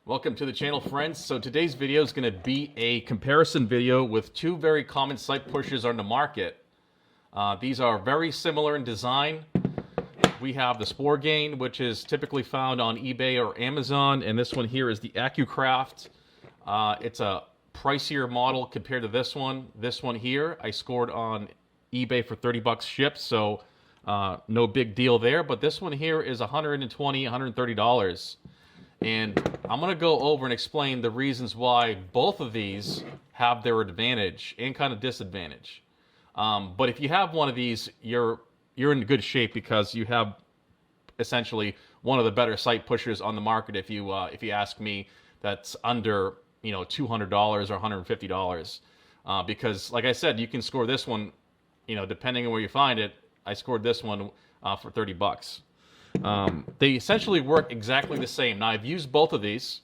Welcome to the channel, friends. So today's video is going to be a comparison video with two very common sight pushers on the market. These are very similar in design. We have the Spore Gain, which is typically found on eBay or Amazon, and this one here is the ACCUCraft. It's a pricier model compared to this one. This one here I scored on eBay for 30 bucks shipped, so no big deal there. But this one here is $120, $130. And I'm going to go over and explain the reasons why both of these have their advantage and kind of disadvantage. But if you have one of these, you're in good shape because you have essentially one of the better sight pushers on the market. If you ask me, that's under $200 or $150. Because like I said, you can score this one, depending on where you find it. I scored this one for 30 bucks. They essentially work exactly the same. Now I've used both of these,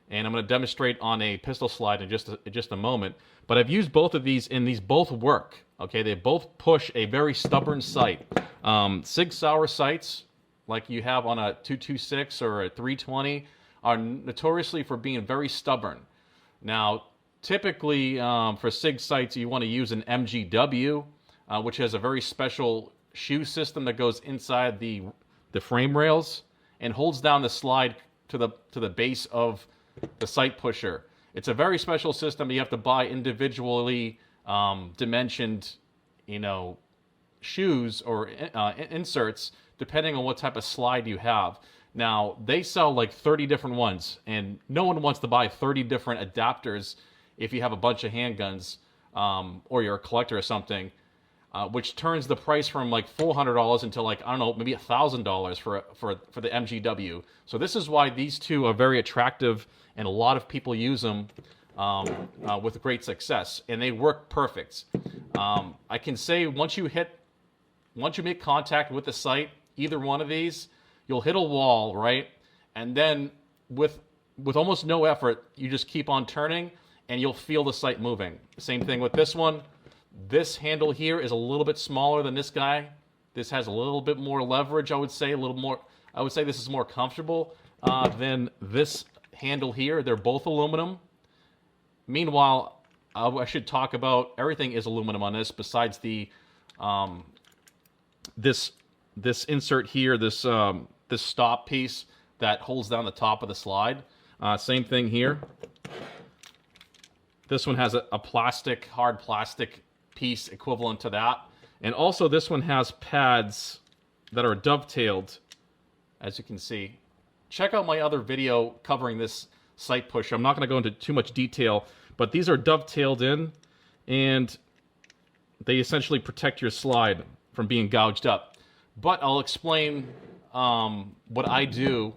and I'm going to demonstrate on a pistol slide in just a moment. But I've used both of these, and these both work. Okay, they both push a very stubborn sight. Sig Sauer sights, like you have on a 226 or a 320, are notoriously for being very stubborn. Now, typically for Sig sights, you want to use an MGW, which has a very special shoe system that goes inside the frame rails and holds down the slide to the base of the sight pusher. It's a very special system. You have to buy individually dimensioned, shoes or inserts depending on what type of slide you have. Now, they sell like 30 different ones, and no one wants to buy 30 different adapters if you have a bunch of handguns or you're a collector or something. Which turns the price from like $400 into like, I don't know, maybe $1,000 for the MGW. So this is why these two are very attractive, and a lot of people use them with great success, and they work perfect. I can say once you make contact with the sight, either one of these, you'll hit a wall, right? And then with almost no effort, you just keep on turning, and you'll feel the sight moving. Same thing with this one. This handle here is a little bit smaller than this guy. This has a little bit more leverage, I would say. I would say this is more comfortable than this handle here. They're both aluminum. Meanwhile, I should talk about everything is aluminum on this besides the this insert here, this stop piece that holds down the top of the slide. Same thing here. This one has a plastic, hard plastic piece equivalent to that. And also this one has pads that are dovetailed, as you can see. Check out my other video covering this sight pusher. I'm not going to go into too much detail, but these are dovetailed in, and they essentially protect your slide from being gouged up. But I'll explain what I do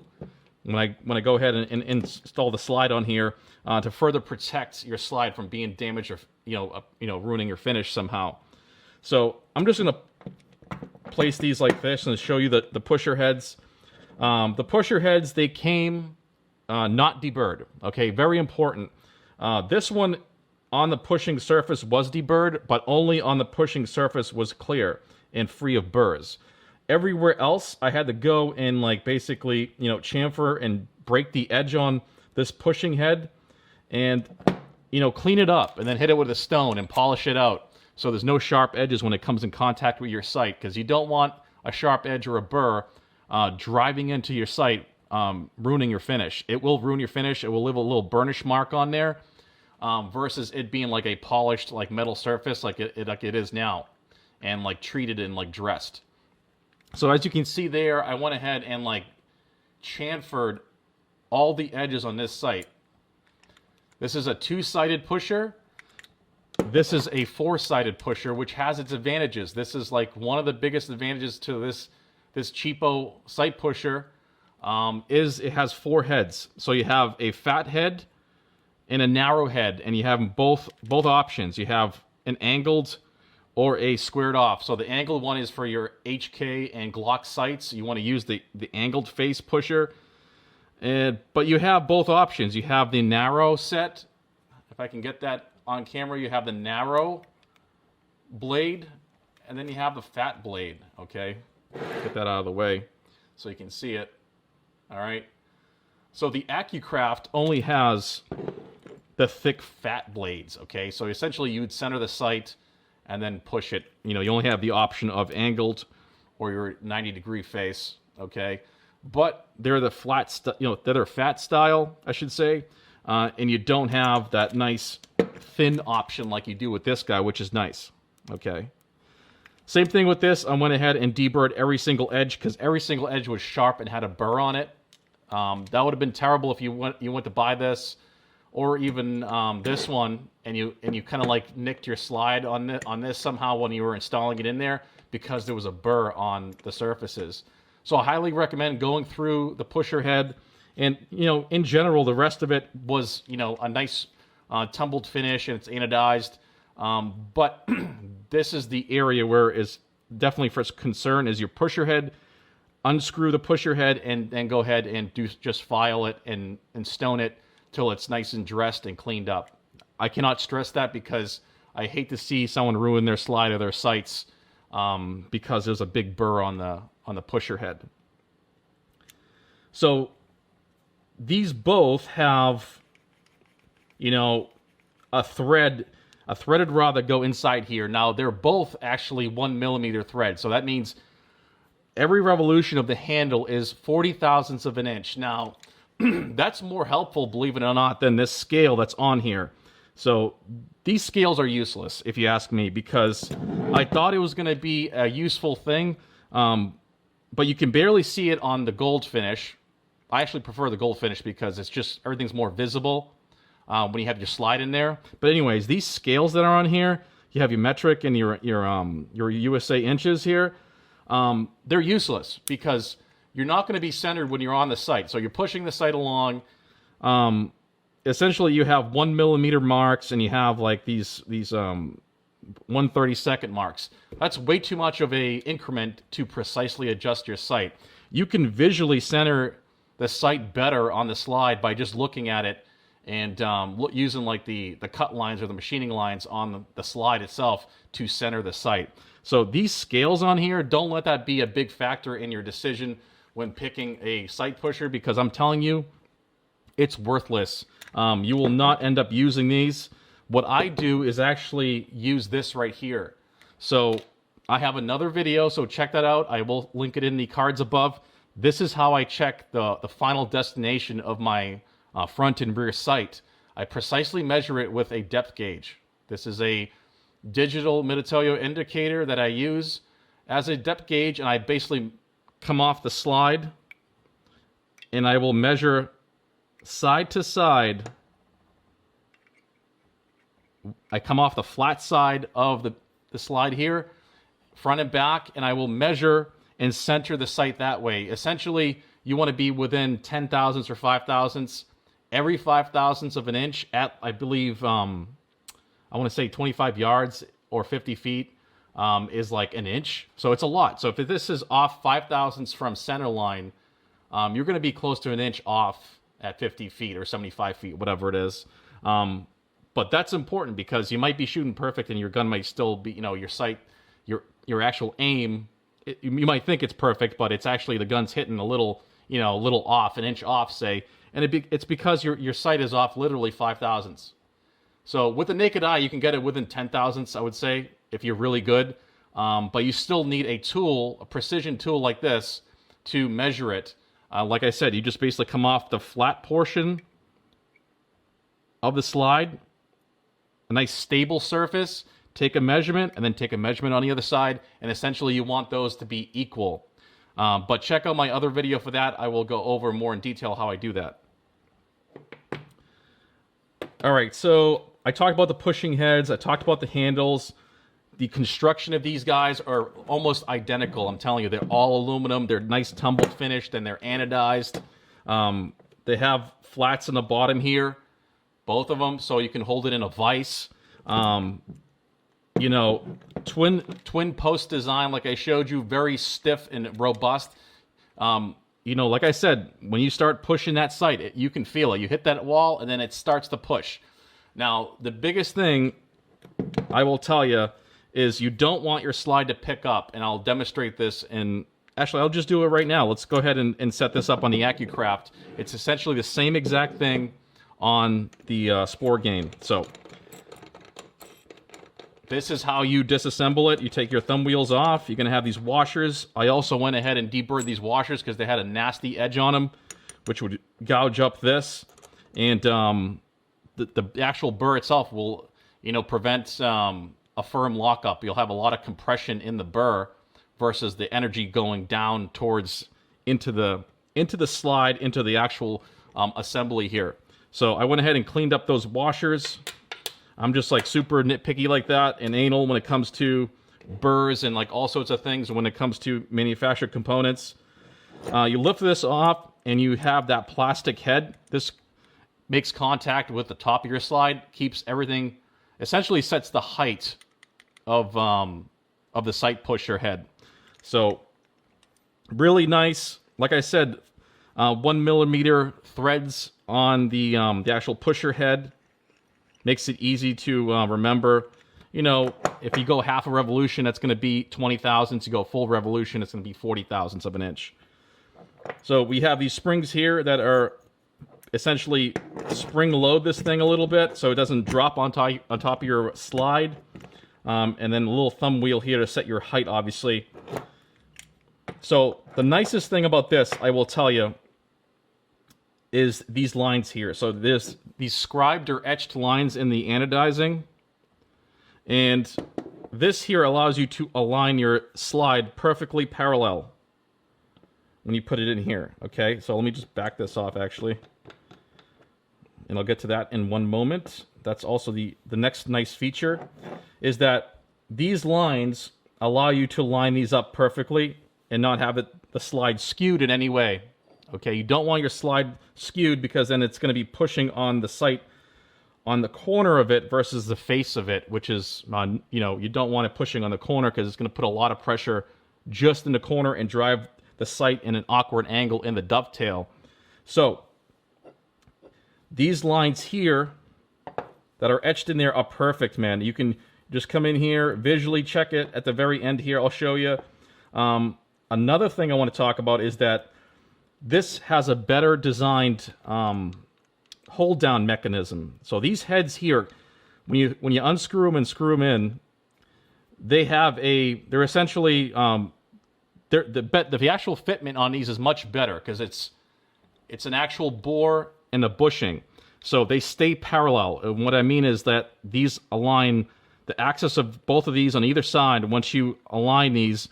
when I go ahead and install the slide on here to further protect your slide from being damaged or ruining your finish somehow. So I'm just going to place these like this and show you the pusher heads. The pusher heads, they came not deburred. Okay, very important. This one on the pushing surface was deburred, but only on the pushing surface was clear and free of burrs. Everywhere else, I had to go and basically, chamfer and break the edge on this pushing head and, clean it up and then hit it with a stone and polish it out so there's no sharp edges when it comes in contact with your sight, because you don't want a sharp edge or a burr driving into your sight, ruining your finish. It will ruin your finish. It will leave a little burnish mark on there versus it being like a polished metal surface like it is now and treated and dressed. So as you can see there, I went ahead and chamfered all the edges on this sight. This is a two-sided pusher. This is a four-sided pusher, which has its advantages. This is one of the biggest advantages to this cheapo sight pusher is it has four heads. So you have a fat head and a narrow head, and you have both options. You have an angled or a squared off. So the angled one is for your HK and Glock sights. You want to use the angled face pusher. But you have both options. You have the narrow set. If I can get that on camera, you have the narrow blade, and then you have the fat blade, okay? Get that out of the way so you can see it. All right. So the ACCUCraft only has the thick fat blades, okay? So essentially you'd center the sight and then push it. You know, you only have the option of angled or your 90-degree face, okay? But they're the they're fat style, I should say, and you don't have that nice thin option like you do with this guy, which is nice, okay? Same thing with this. I went ahead and deburred every single edge because every single edge was sharp and had a burr on it. That would have been terrible if you went to buy this, or even this one, and you kind of like nicked your slide on this somehow when you were installing it in there because there was a burr on the surfaces. So I highly recommend going through the pusher head, and you know, in general, the rest of it was, you know, a nice tumbled finish and it's anodized. But this is the area where is definitely for concern is your pusher head. Unscrew the pusher head and then go ahead and just file it and stone it till it's nice and dressed and cleaned up. I cannot stress that because I hate to see someone ruin their slide or their sights because there's a big burr on the pusher head. So these both have, you know, a threaded rod that go inside here. Now they're both actually 1 millimeter thread, so that means every revolution of the handle is 40 thousandths of an inch. Now, that's more helpful, believe it or not, than this scale that's on here. So these scales are useless, if you ask me, because I thought it was going to be a useful thing, but you can barely see it on the gold finish. I actually prefer the gold finish because it's just, everything's more visible when you have your slide in there. But anyways, these scales that are on here, you have your metric and your USA inches here. They're useless because you're not going to be centered when you're on the sight. So you're pushing the sight along. Essentially, you have 1 millimeter marks and you have like these 1/32 marks. That's way too much of a increment to precisely adjust your sight. You can visually center the sight better on the slide by just looking at it and using like the cut lines or the machining lines on the slide itself to center the sight. So these scales on here, don't let that be a big factor in your decision when picking a sight pusher, because I'm telling you, it's worthless. You will not end up using these. What I do is actually use this right here. So I have another video, so check that out. I will link it in the cards above. This is how I check the final destination of my front and rear sight. I precisely measure it with a depth gauge. This is a digital Mitutoyo indicator that I use as a depth gauge, and I basically come off the slide and I will measure side to side. I come off the flat side of the slide here, front and back, and I will measure and center the sight that way. Essentially, you want to be within 10 thousandths or 5 thousandths. Every 5 thousandths of an inch at, I believe, I want to say 25 yards or 50 feet is like an inch. So it's a lot. So if this is off 5 thousandths from center line, you're going to be close to an inch off at 50 feet or 75 feet, whatever it is. But that's important because you might be shooting perfect and your gun might still be, you know, your sight, your actual aim, you might think it's perfect, but it's actually the gun's hitting a little, you know, a little off, an inch off, say. And it's because your sight is off literally 5 thousandths. So with the naked eye, you can get it within 10 thousandths, I would say, if you're really good. But you still need a tool, a precision tool like this, to measure it. Like I said, you just basically come off the flat portion of the slide, a nice stable surface, take a measurement, and then take a measurement on the other side, and essentially you want those to be equal. But check out my other video for that. I will go over more in detail how I do that. All right, so I talked about the pushing heads. I talked about the handles. The construction of these guys are almost identical. I'm telling you, they're all aluminum. They're nice tumbled finished, and they're anodized. They have flats in the bottom here, both of them, so you can hold it in a vise. You know, twin post design, like I showed you, very stiff and robust. You know, like I said, when you start pushing that sight, you can feel it. You hit that wall, and then it starts to push. Now, the biggest thing I will tell you is you don't want your slide to pick up, and I'll demonstrate this in actually, I'll just do it right now. Let's go ahead and set this up on the ACCUCraft. It's essentially the same exact thing on the Spore game. So this is how you disassemble it. You take your thumb wheels off. You're going to have these washers. I also went ahead and deburred these washers because they had a nasty edge on them, which would gouge up this. And the actual burr itself will, you know, prevent a firm lockup. You'll have a lot of compression in the burr versus the energy going down towards into the slide, into the actual assembly here. So I went ahead and cleaned up those washers. I'm just like super nitpicky like that and anal when it comes to burrs and like all sorts of things when it comes to manufactured components. You lift this off and you have that plastic head. This makes contact with the top of your slide, keeps everything, essentially sets the height of the sight pusher head. So really nice. Like I said, 1 millimeter threads on the actual pusher head. Makes it easy to remember. You know, if you go half a revolution, that's going to be 20 thousandths. You go full revolution, it's going to be 40 thousandths of an inch. So we have these springs here that are essentially spring load this thing a little bit so it doesn't drop on top of your slide. And then a little thumb wheel here to set your height, obviously. So the nicest thing about this, I will tell you, is these lines here. So there's these scribed or etched lines in the anodizing. And this here allows you to align your slide perfectly parallel when you put it in here. Okay, so let me just back this off actually. And I'll get to that in one moment. That's also the next nice feature, is that these lines allow you to line these up perfectly and not have the slide skewed in any way. Okay, you don't want your slide skewed because then it's going to be pushing on the sight on the corner of it versus the face of it, which is, you know, you don't want it pushing on the corner because it's going to put a lot of pressure just in the corner and drive the sight in an awkward angle in the dovetail. So these lines here that are etched in there are perfect, man. You can just come in here, visually check it at the very end here. I'll show you. Another thing I want to talk about is that this has a better designed hold down mechanism. So these heads here, when you unscrew them and screw them in, they're essentially the actual fitment on these is much better because it's an actual bore and a bushing. So they stay parallel. And what I mean is that these align, the axis of both of these on either side, once you align these,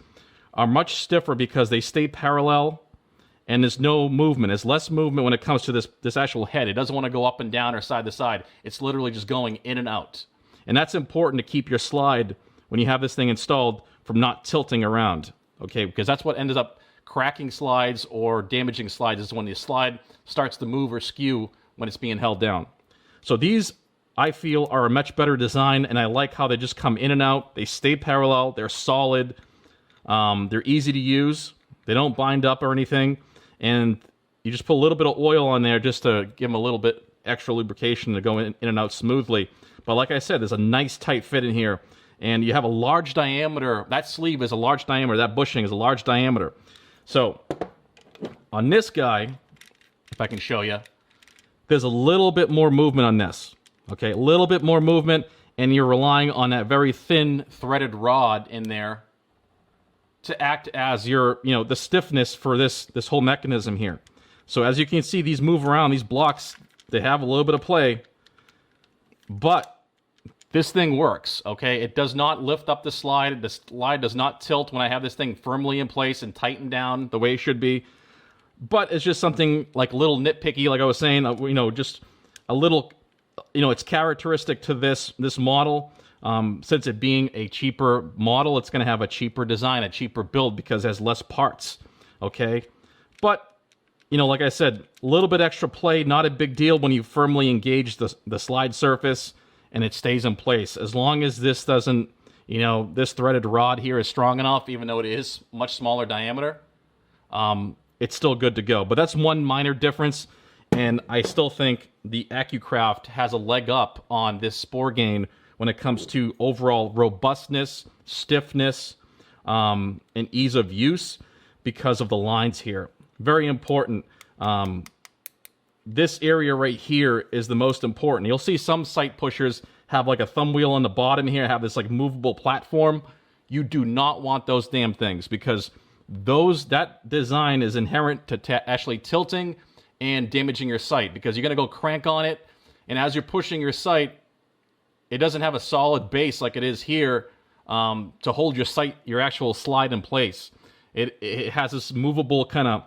are much stiffer because they stay parallel and there's no movement. There's less movement when it comes to this actual head. It doesn't want to go up and down or side to side. It's literally just going in and out. And that's important to keep your slide, when you have this thing installed, from not tilting around. Okay, because that's what ends up cracking slides or damaging slides, is when the slide starts to move or skew when it's being held down. So these, I feel, are a much better design, and I like how they just come in and out. They stay parallel. They're solid. They're easy to use. They don't bind up or anything. And you just put a little bit of oil on there just to give them a little bit extra lubrication to go in and out smoothly. But like I said, there's a nice tight fit in here. And you have a large diameter. That sleeve is a large diameter. That bushing is a large diameter. So on this guy, if I can show you, there's a little bit more movement on this. Okay, a little bit more movement, and you're relying on that very thin threaded rod in there to act as your, the stiffness for this whole mechanism here. So as you can see, these move around, these blocks, they have a little bit of play, but this thing works, okay? It does not lift up the slide. The slide does not tilt when I have this thing firmly in place and tightened down the way it should be. But it's just something like a little nitpicky, like I was saying, just a little, it's characteristic to this model. Since it being a cheaper model, it's going to have a cheaper design, a cheaper build, because it has less parts, okay? But, like I said, a little bit extra play, not a big deal when you firmly engage the slide surface and it stays in place. As long as this doesn't, this threaded rod here is strong enough, even though it is much smaller diameter, it's still good to go. But that's one minor difference, and I still think the ACCUCraft has a leg up on this Spore game when it comes to overall robustness, stiffness, and ease of use, because of the lines here. Very important. This area right here is the most important. You'll see some sight pushers have like a thumb wheel on the bottom here, have this like movable platform. You do not want those damn things, because that design is inherent to actually tilting and damaging your sight, because you're going to go crank on it, and as you're pushing your sight, it doesn't have a solid base like it is here to hold your actual slide in place. It has this movable kind of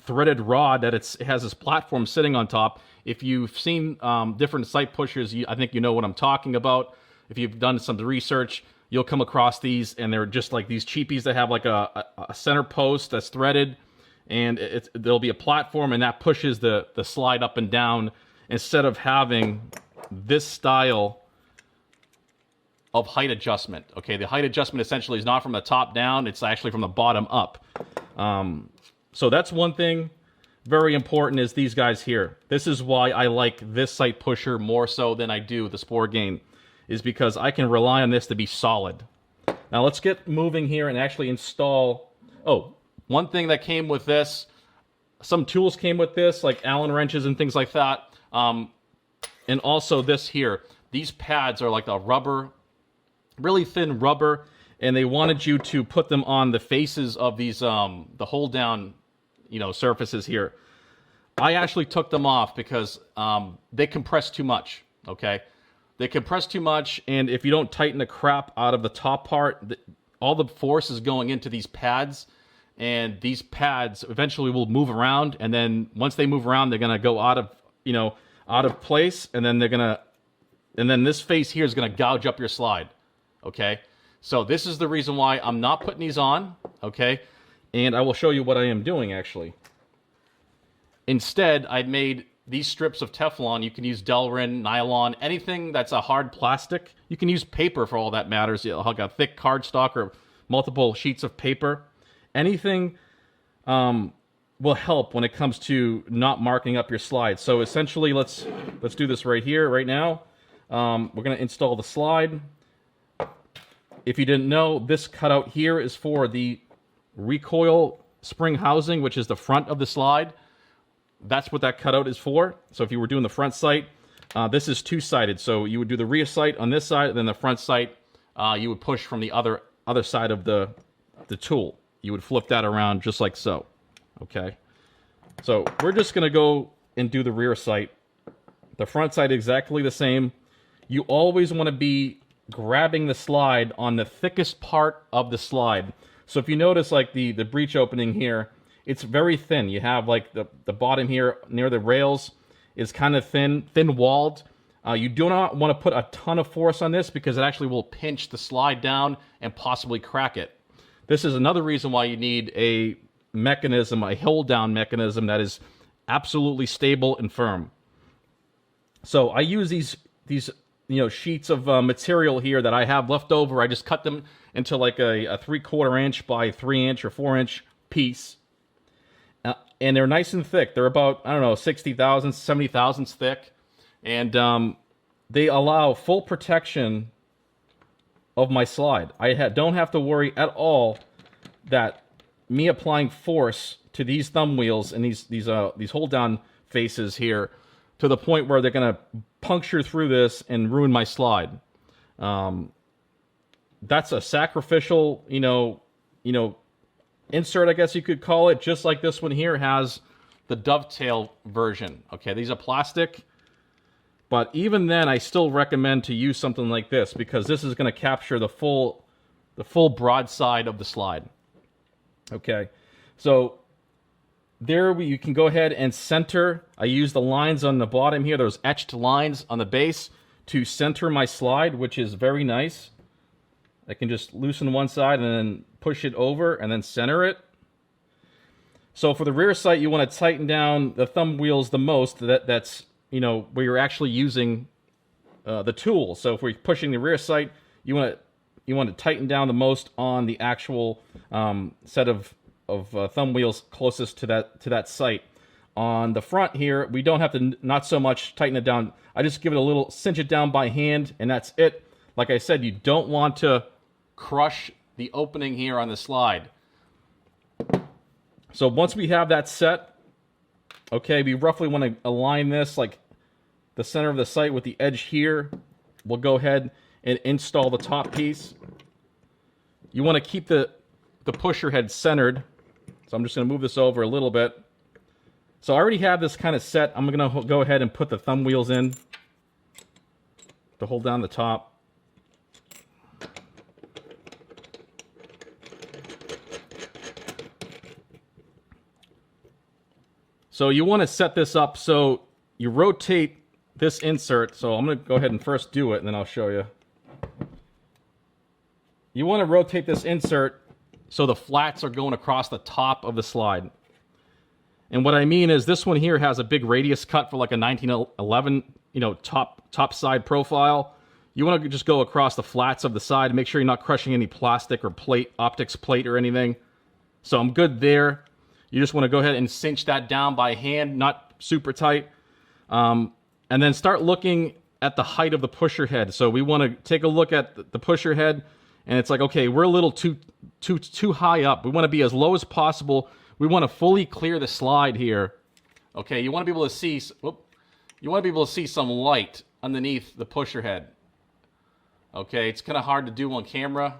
threaded rod that it has this platform sitting on top. If you've seen different sight pushers, I think you know what I'm talking about. If you've done some research, you'll come across these, and they're just like these cheapies that have like a center post that's threaded, and there'll be a platform, and that pushes the slide up and down, instead of having this style of height adjustment. Okay, the height adjustment essentially is not from the top down, it's actually from the bottom up. So that's one thing very important, is these guys here. This is why I like this sight pusher more so than I do the Sportgain, is because I can rely on this to be solid. Now let's get moving here and actually install... Oh, one thing that came with this, some tools came with this, like Allen wrenches and things like that. And also this here. These pads are like a rubber, really thin rubber, and they wanted you to put them on the faces of these, the hold down, surfaces here. I actually took them off because they compress too much, okay? They compress too much, and if you don't tighten the crap out of the top part, all the force is going into these pads, and these pads eventually will move around, and then once they move around, they're gonna go out of place, and then this face here is gonna gouge up your slide, okay? So this is the reason why I'm not putting these on, okay? And I will show you what I am doing, actually. Instead, I made these strips of Teflon. You can use Delrin, nylon, anything that's a hard plastic. You can use paper for all that matters, like a thick cardstock or multiple sheets of paper. Anything will help when it comes to not marking up your slide. So essentially, let's do this right here, right now. We're going to install the slide. If you didn't know, this cutout here is for the recoil spring housing, which is the front of the slide. That's what that cutout is for. So if you were doing the front sight, this is two-sided. So you would do the rear sight on this side, and then the front sight, you would push from the other side of the tool. You would flip that around just like so. Okay. So we're just going to go and do the rear sight. The front sight exactly the same. You always want to be grabbing the slide on the thickest part of the slide. So if you notice, like the breech opening here, it's very thin. You have like the bottom here near the rails is kind of thin-walled. You do not want to put a ton of force on this, because it actually will pinch the slide down and possibly crack it. This is another reason why you need a mechanism, a hold-down mechanism that is absolutely stable and firm. So I use these sheets of material here that I have left over. I just cut them into like a 3/4 inch by 3 inch or 4 inch piece. And they're nice and thick. They're about, I don't know, 60 thousandths, 70 thousandths thick. And they allow full protection of my slide. I don't have to worry at all that me applying force to these thumb wheels and these hold down faces here to the point where they're going to puncture through this and ruin my slide. That's a sacrificial, insert, I guess you could call it, just like this one here has the dovetail version. Okay, these are plastic, but even then I still recommend to use something like this, because this is going to capture the full broadside of the slide. Okay, so there you can go ahead and center. I use the lines on the bottom here, those etched lines on the base, to center my slide, which is very nice. I can just loosen one side and then push it over and then center it. So for the rear sight, you want to tighten down the thumb wheels the most. That's where you're actually using the tool. So if we're pushing the rear sight, you want to tighten down the most on the actual set of thumb wheels closest to that sight. On the front here, we don't have to not so much tighten it down. I just give it a little cinch it down by hand, and that's it. Like I said, you don't want to crush the opening here on the slide. So once we have that set, okay, we roughly want to align this like the center of the sight with the edge here. We'll go ahead and install the top piece. You want to keep the pusher head centered. So I'm just going to move this over a little bit. So I already have this kind of set. I'm going to go ahead and put the thumb wheels in to hold down the top. So you want to set this up so you rotate this insert. So I'm going to go ahead and first do it, and then I'll show you. You want to rotate this insert so the flats are going across the top of the slide. And what I mean is this one here has a big radius cut for like a 1911, top side profile. You want to just go across the flats of the side. Make sure you're not crushing any plastic or plate, optics plate or anything. So I'm good there. You just want to go ahead and cinch that down by hand, not super tight. And then start looking at the height of the pusher head. So we want to take a look at the pusher head, and it's like, okay, we're a little too high up. We want to be as low as possible. We want to fully clear the slide here. Okay, you want to be able to see. You want to be able to see some light underneath the pusher head. Okay, it's kind of hard to do on camera,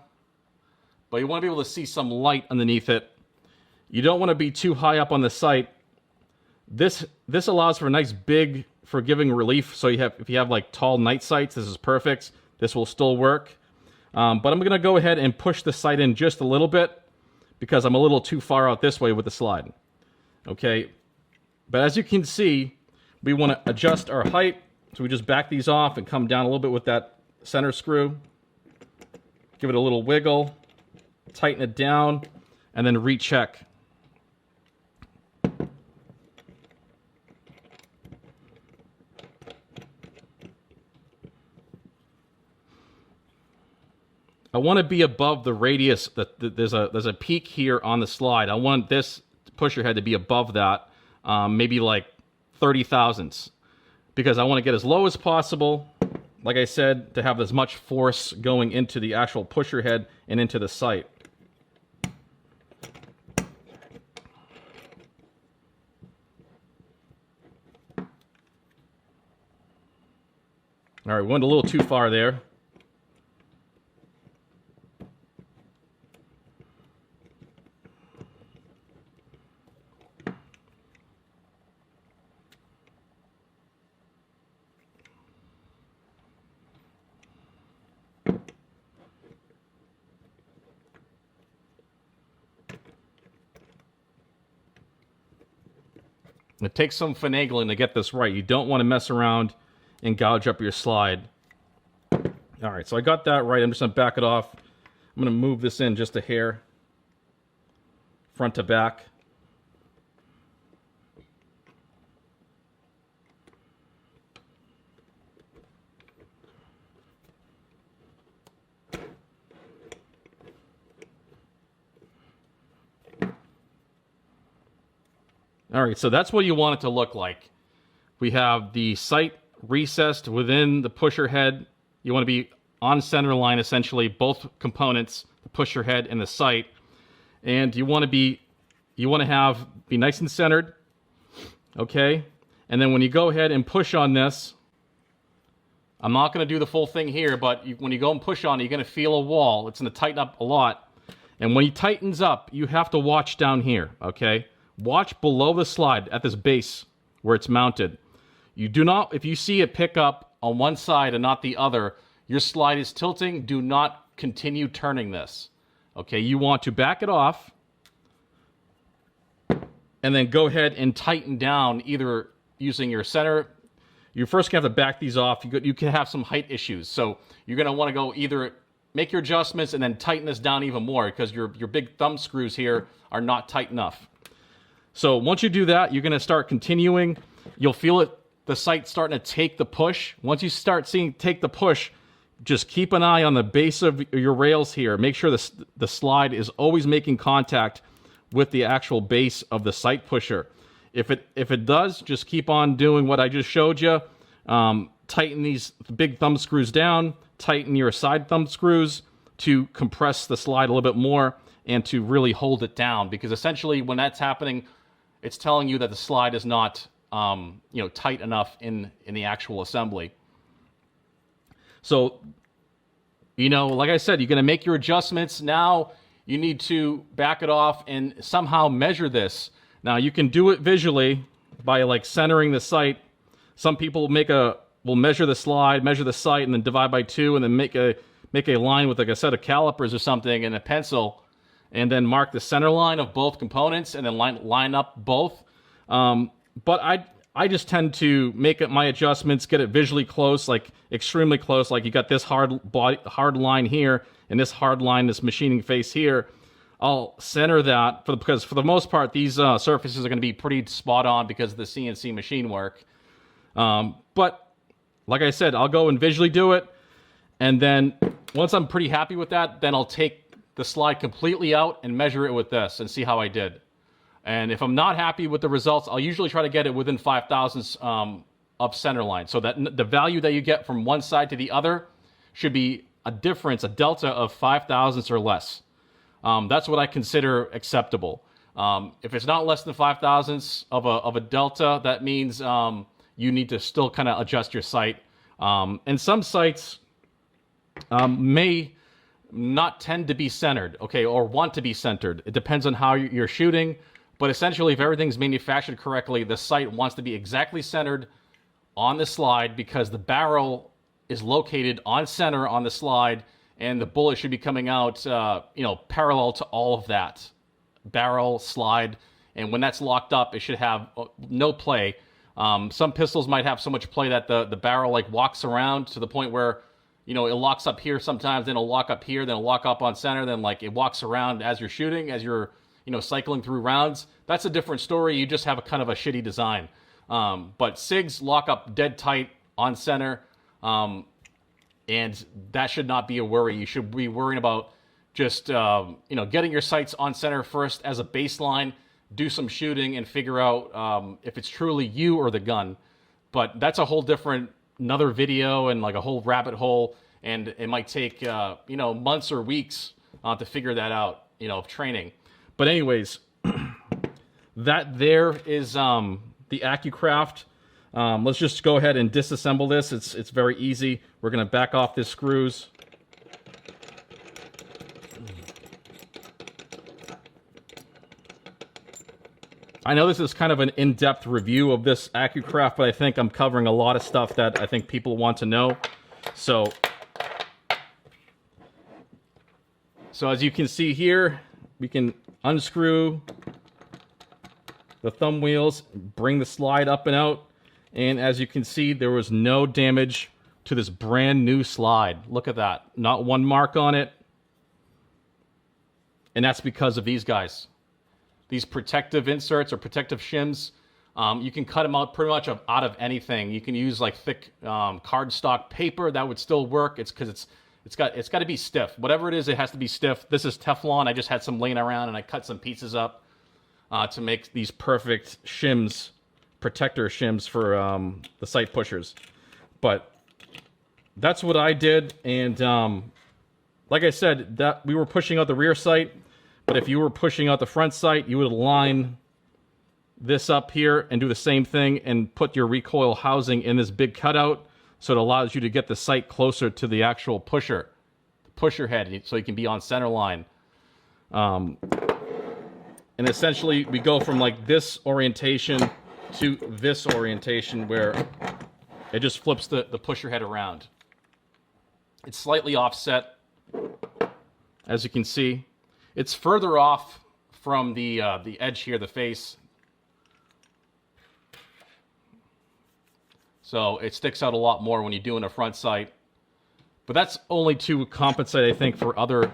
but you want to be able to see some light underneath it. You don't want to be too high up on the sight. This allows for a nice big forgiving relief. So if you have like tall night sights, this is perfect. This will still work. But I'm going to go ahead and push the sight in just a little bit because I'm a little too far out this way with the slide. Okay, but as you can see, we want to adjust our height. So we just back these off and come down a little bit with that center screw. Give it a little wiggle, tighten it down, and then recheck. I want to be above the radius. There's a peak here on the slide. I want this pusher head to be above that, maybe like 30 thousandths, because I want to get as low as possible. Like I said, to have as much force going into the actual pusher head and into the sight. All right, we went a little too far there. It takes some finagling to get this right. You don't want to mess around and gouge up your slide. All right, so I got that right. I'm just going to back it off. I'm going to move this in just a hair, front to back. All right, so that's what you want it to look like. We have the sight recessed within the pusher head. You want to be on center line, essentially, both components, the pusher head and the sight. And you want to be nice and centered, okay? And then when you go ahead and push on this, I'm not going to do the full thing here, but when you go and push on it, you're going to feel a wall. It's going to tighten up a lot. And when it tightens up, you have to watch down here, okay? Watch below the slide at this base where it's mounted. You do not, if you see it pick up on one side and not the other, your slide is tilting. Do not continue turning this. Okay, you want to back it off and then go ahead and tighten down either using your center. You first have to back these off. You can have some height issues. So you're going to want to go either make your adjustments and then tighten this down even more because your big thumb screws here are not tight enough. So once you do that, you're going to start continuing. You'll feel it, the sight starting to take the push. Once you start seeing take the push, just keep an eye on the base of your rails here. Make sure the slide is always making contact with the actual base of the sight pusher. If it does, just keep on doing what I just showed you. Tighten these big thumb screws down. Tighten your side thumb screws to compress the slide a little bit more. and to really hold it down, because essentially when that's happening, it's telling you that the slide is not tight enough in the actual assembly. So, like I said, you're going to make your adjustments. Now you need to back it off and somehow measure this. Now you can do it visually by like centering the sight. Some people will measure the slide, measure the sight, and then divide by 2, and then make a line with, like a set of calipers or something and a pencil, and then mark the center line of both components and then line up both. But I just tend to make my adjustments, get it visually close, like extremely close. Like you got this hard line here and this hard line, this machining face here. I'll center that because for the most part, these surfaces are going to be pretty spot on because of the CNC machine work. But like I said, I'll go and visually do it. And then once I'm pretty happy with that, then I'll take the slide completely out and measure it with this and see how I did. And if I'm not happy with the results, I'll usually try to get it within 5 thousandths of center line, so that the value that you get from one side to the other should be a difference, a delta of 5 thousandths or less. That's what I consider acceptable. If it's not less than 5 thousandths of a delta, that means you need to still kind of adjust your sight. And some sights may not tend to be centered, okay, or want to be centered. It depends on how you're shooting. But essentially, if everything's manufactured correctly, the sight wants to be exactly centered on the slide because the barrel is located on center on the slide, and the bullet should be coming out, parallel to all of that. Barrel, slide, and when that's locked up, it should have no play. Some pistols might have so much play that the barrel like walks around to the point where, it locks up here sometimes, then it'll lock up here, then it'll lock up on center, then like it walks around as you're shooting, as you're cycling through rounds. That's a different story. You just have a kind of a shitty design. But SIGs lock up dead tight on center, and that should not be a worry. You should be worrying about just getting your sights on center first as a baseline, do some shooting, and figure out if it's truly you or the gun. But that's a whole different another video and like a whole rabbit hole, and it might take months or weeks to figure that out, of training. But anyways, that there is the ACCUCraft. Let's just go ahead and disassemble this. It's very easy. We're going to back off the screws. I know this is kind of an in-depth review of this ACCUCraft, but I think I'm covering a lot of stuff that I think people want to know. So as you can see here, we can unscrew the thumb wheels, bring the slide up and out, and as you can see, there was no damage to this brand new slide. Look at that. Not one mark on it. And that's because of these guys. These protective inserts or protective shims, you can cut them out pretty much out of anything. You can use like thick cardstock paper. That would still work. It's because it's got to be stiff. Whatever it is, it has to be stiff. This is Teflon. I just had some laying around and I cut some pieces up to make these perfect shims, protector shims for the sight pushers. But that's what I did. And like I said, that we were pushing out the rear sight. But if you were pushing out the front sight, you would line this up here and do the same thing and put your recoil housing in this big cutout, so it allows you to get the sight closer to the actual pusher head, so you can be on center line. And essentially, we go from like this orientation to this orientation where it just flips the pusher head around. It's slightly offset, as you can see. It's further off from the edge here, the face. So it sticks out a lot more when you're doing a front sight. But that's only to compensate, I think, for other,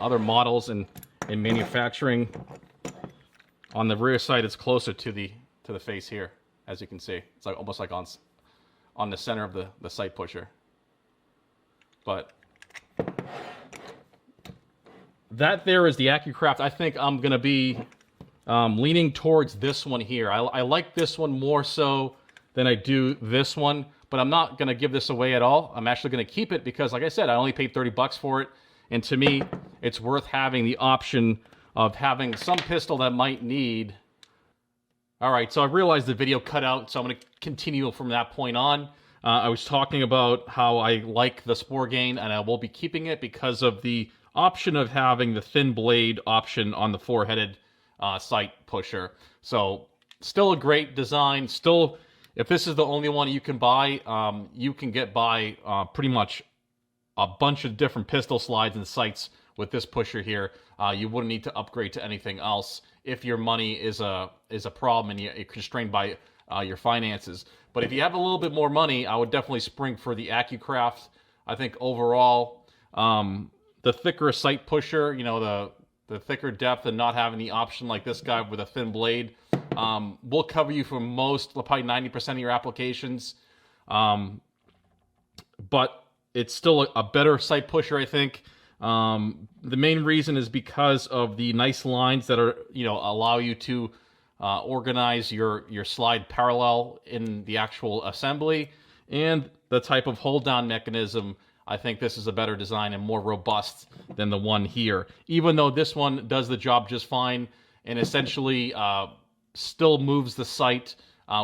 other models and manufacturing. On the rear side, it's closer to the face here, as you can see. It's like almost like on the center of the sight pusher. But that there is the ACCUCraft. I think I'm going to be leaning towards this one here. I like this one more so than I do this one, but I'm not going to give this away at all. I'm actually going to keep it because, like I said, I only paid $30 for it, And to me, it's worth having the option of having some pistol that might need... Alright, so I realized the video cut out, so I'm going to continue from that point on. I was talking about how I like the Spore Gain, and I will be keeping it because of the option of having the thin blade option on the four-headed sight pusher. So, still a great design. Still, if this is the only one you can buy, you can get by pretty much a bunch of different pistol slides and sights with this pusher here. You wouldn't need to upgrade to anything else if your money is a problem and you're constrained by your finances. But if you have a little bit more money, I would definitely spring for the ACCUCraft. I think overall, the thicker sight pusher, you know, the thicker depth and not having the option like this guy with a thin blade, will cover you for most, probably 90% of your applications. But it's still a better sight pusher, I think. The main reason is because of the nice lines that are, you know, allow you to organize your slide parallel in the actual assembly, and the type of hold down mechanism. I think this is a better design and more robust than the one here, even though this one does the job just fine and essentially still moves the sight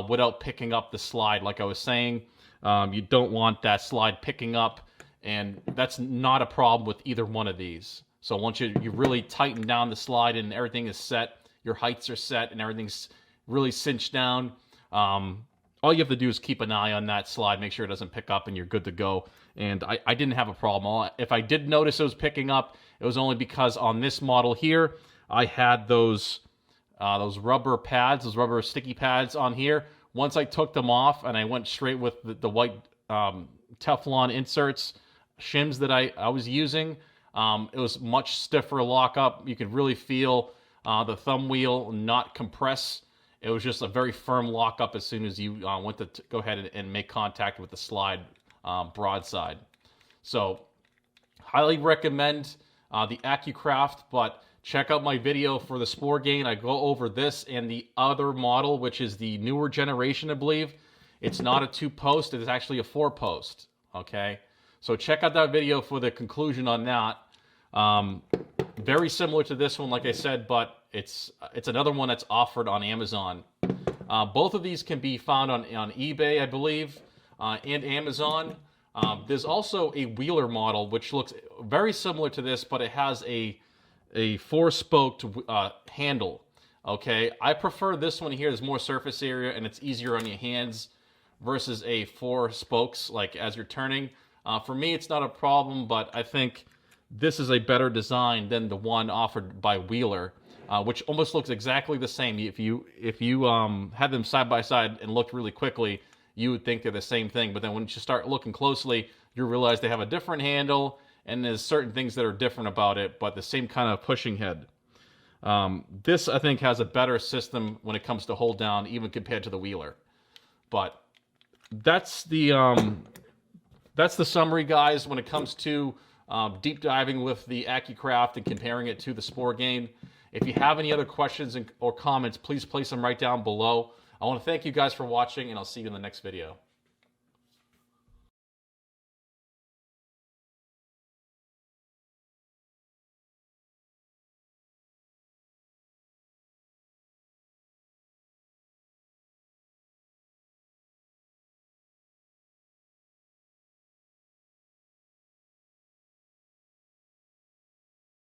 without picking up the slide. Like I was saying, you don't want that slide picking up, and that's not a problem with either one of these. So once you really tighten down the slide and everything is set, your heights are set and everything's really cinched down, all you have to do is keep an eye on that slide, make sure it doesn't pick up, and you're good to go. And I didn't have a problem. If I did notice it was picking up, it was only because on this model here, I had those rubber pads, those rubber sticky pads on here. Once I took them off and I went straight with the white Teflon inserts, shims that I was using, it was much stiffer lockup. You could really feel the thumb wheel not compress. It was just a very firm lockup as soon as you went to go ahead and make contact with the slide broadside. So, highly recommend the ACCUCraft, but check out my video for the Spore Gain. I go over this and the other model, which is the newer generation, I believe. It's not a 2-post, it is actually a 4-post, okay? So check out that video for the conclusion on that. Very similar to this one, like I said, but it's another one that's offered on Amazon. Both of these can be found on eBay, I believe, and Amazon. There's also a Wheeler model, which looks very similar to this, but it has a 4-spoked handle. Okay, I prefer this one here. There's more surface area and it's easier on your hands versus a 4 spokes, like as you're turning. For me, it's not a problem, but I think this is a better design than the one offered by Wheeler, which almost looks exactly the same. If you had them side by side and looked really quickly, you would think they're the same thing. But then when you start looking closely, you realize they have a different handle, and there's certain things that are different about it, but the same kind of pushing head. This, I think, has a better system when it comes to hold down, even compared to the Wheeler. But that's the summary, guys, when it comes to deep diving with the ACCUCraft and comparing it to the Spore Gain. If you have any other questions or comments, please place them right down below. I want to thank you guys for watching, and I'll see you in the next video.